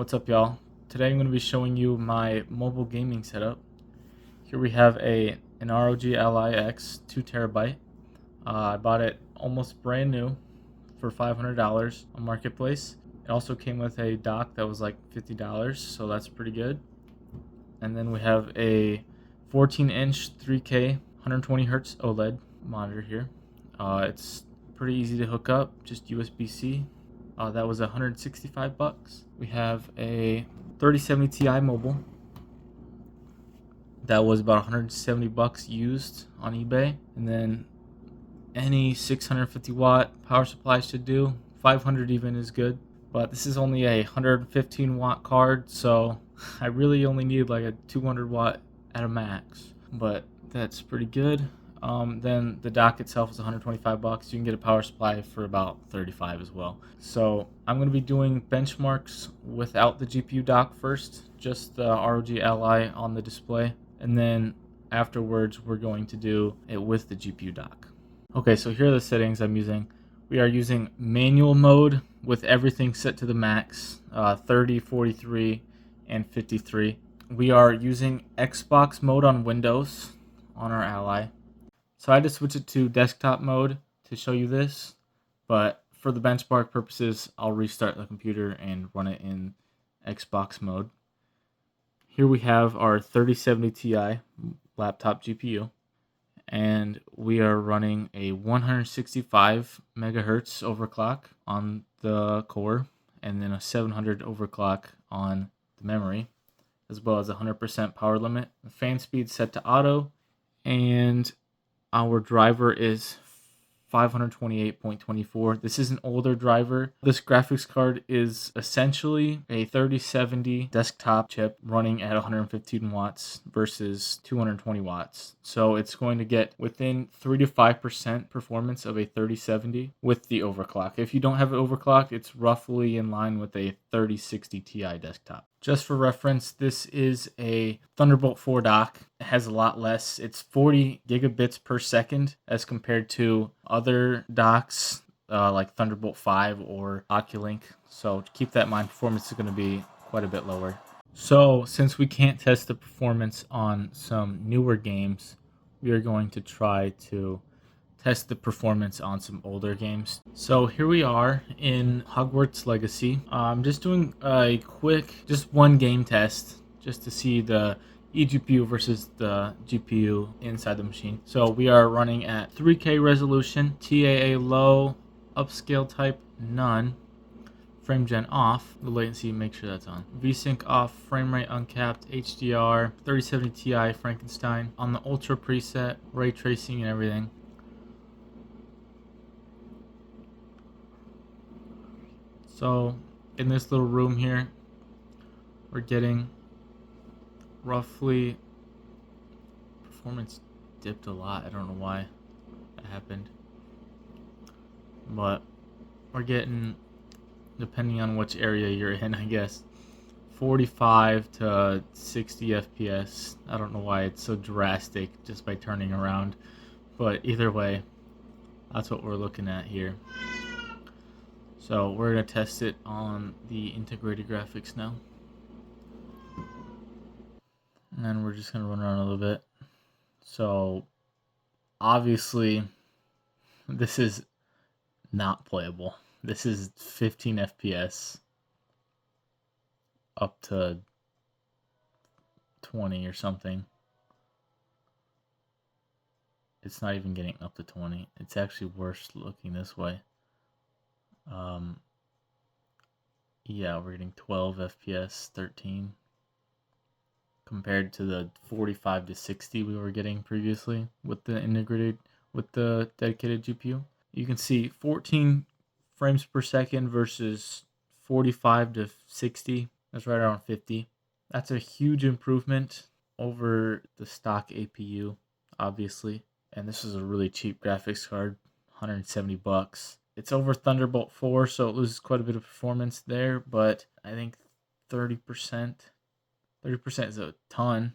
What's up, y'all? Today I'm going to be showing you my mobile gaming setup. Here we have an ROG Ally X 2TB. I bought it almost brand new for $500 on Marketplace. It also came with a dock that was like $50, so that's pretty good. And then we have a 14-inch 3K 120Hz OLED monitor here. It's pretty easy to hook up, just USB-C. That was $165. We have a 3070 Ti mobile. That was about $170 used on eBay. And then any 650 watt power supply should do. 500 even is good. But this is only a 115 watt card, so I really only need like a 200 watt at a max. But that's pretty good. Then the dock itself is $125. You can get a power supply for about $35 as well. So I'm going to be doing benchmarks without the GPU dock first, just the ROG Ally on the display, and then afterwards we're going to do it with the GPU dock. Okay, so here are the settings I'm using. We are using manual mode with everything set to the max, 30, 43, and 53. We are using Xbox mode on Windows on our Ally. So I had to switch it to desktop mode to show you this, but for the benchmark purposes, I'll restart the computer and run it in Xbox mode. Here we have our 3070 Ti laptop GPU, and we are running a 165 megahertz overclock on the core, and then a 700 overclock on the memory, as well as 100% power limit. The fan speed set to auto, and our driver is 528.24. This is an older driver. This graphics card is essentially a 3070 desktop chip running at 115 watts versus 220 watts. So it's going to get within 3 to 5% performance of a 3070 with the overclock. If you don't have it overclocked, it's roughly in line with a 3060 Ti desktop. Just for reference, this is a Thunderbolt 4 dock. It has a lot less. It's 40 gigabits per second as compared to other docks like Thunderbolt 5 or Oculink. So keep that in mind, performance is going to be quite a bit lower. So since we can't test the performance on some newer games, we are going to try to test the performance on some older games. So here we are in Hogwarts Legacy. I'm just doing a quick, just one game test, just to see the eGPU versus the GPU inside the machine. So we are running at 3K resolution, TAA low, upscale type none, frame gen off, the latency, make sure that's on. VSync off, frame rate uncapped, HDR, 3070 Ti Frankenstein. On the Ultra preset, ray tracing and everything. So in this little room here, we're getting roughly, performance dipped a lot. I don't know why that happened, but we're getting, depending on which area you're in, I guess, 45 to 60 FPS. I don't know why it's so drastic just by turning around, but either way, that's what we're looking at here. So we're going to test it on the integrated graphics now. And then we're just going to run around a little bit. So obviously this is not playable. This is 15 FPS up to 20 or something. It's not even getting up to 20. It's actually worse looking this way. Yeah, we're getting 12 FPS, 13 compared to the 45 to 60 we were getting previously with the dedicated GPU. You can see 14 frames per second versus 45 to 60. That's right around 50. That's a huge improvement over the stock APU, obviously. And this is a really cheap graphics card, $170. It's over Thunderbolt 4, so it loses quite a bit of performance there, but I think 30% is a ton.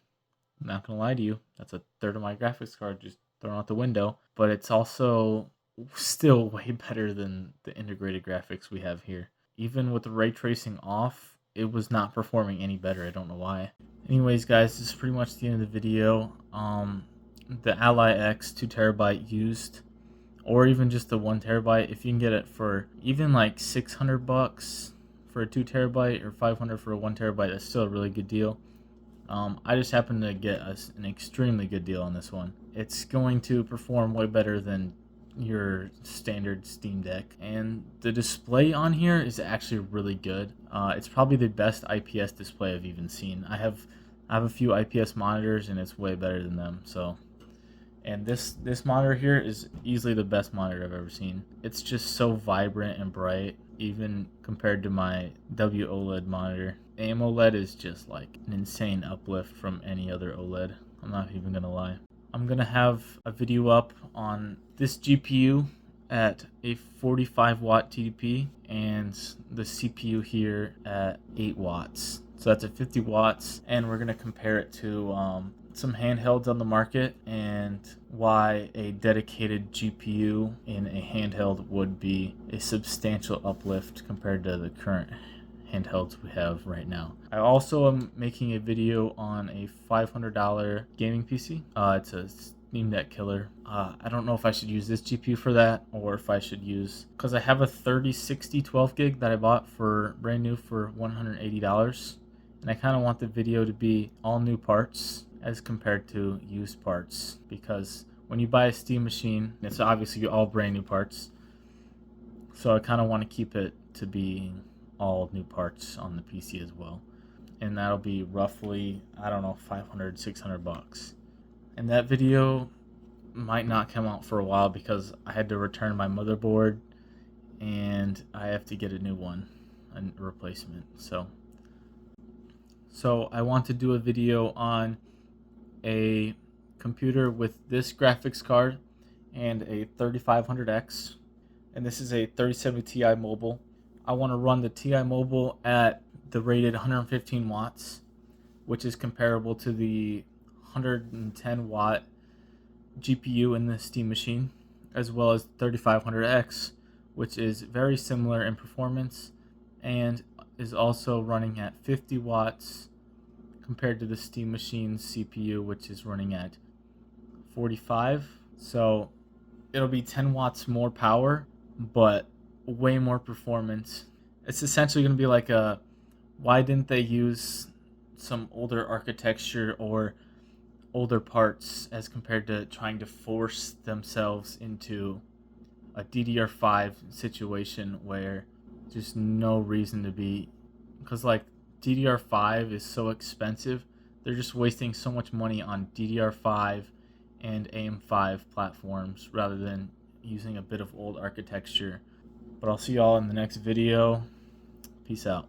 I'm not going to lie to you. That's a third of my graphics card just thrown out the window, but it's also still way better than the integrated graphics we have here. Even with the ray tracing off, it was not performing any better. I don't know why. Anyways, guys, this is pretty much the end of the video. The Ally X 2TB used, or even just the 1TB, if you can get it for even like $600 for a 2TB or $500 for a 1TB, that's still a really good deal. I just happened to get an extremely good deal on this one. It's going to perform way better than your standard Steam Deck, and the display on here is actually really good. It's probably the best IPS display I've even seen. I have a few IPS monitors, and it's way better than them. So, and this monitor here is easily the best monitor I've ever seen. It's just so vibrant and bright, even compared to my WOLED monitor. AMOLED is just like an insane uplift from any other OLED. I'm not even gonna lie. I'm gonna have a video up on this GPU at a 45 watt TDP and the CPU here at 8 watts. So that's at 50 watts, and we're gonna compare it to some handhelds on the market and why a dedicated GPU in a handheld would be a substantial uplift compared to the current handhelds we have right now. I also am making a video on a $500 gaming PC. It's a Steam Deck killer. I don't know if I should use this GPU for that, or if I should use, because I have a 3060 12 gig that I bought for brand new for $180, and I kind of want the video to be all new parts as compared to used parts, because when you buy a Steam machine, it's obviously all brand new parts. So I kind of want to keep it to be all new parts on the PC as well, and that'll be roughly, I don't know, 500 600 bucks. And that video might not come out for a while because I had to return my motherboard and I have to get a new one, a replacement. So I want to do a video on a computer with this graphics card and a 3500X, and this is a 3070 Ti mobile. I want to run the Ti mobile at the rated 115 watts, which is comparable to the 110 watt GPU in the Steam machine, as well as 3500X, which is very similar in performance and is also running at 50 watts compared to the Steam machine's CPU, which is running at 45. So it'll be 10 watts more power, but way more performance. It's essentially going to be like a, why didn't they use some older architecture or older parts as compared to trying to force themselves into a DDR5 situation where just no reason to be, because like DDR5 is so expensive. They're just wasting so much money on DDR5 and AM5 platforms rather than using a bit of old architecture. But I'll see y'all in the next video. Peace out.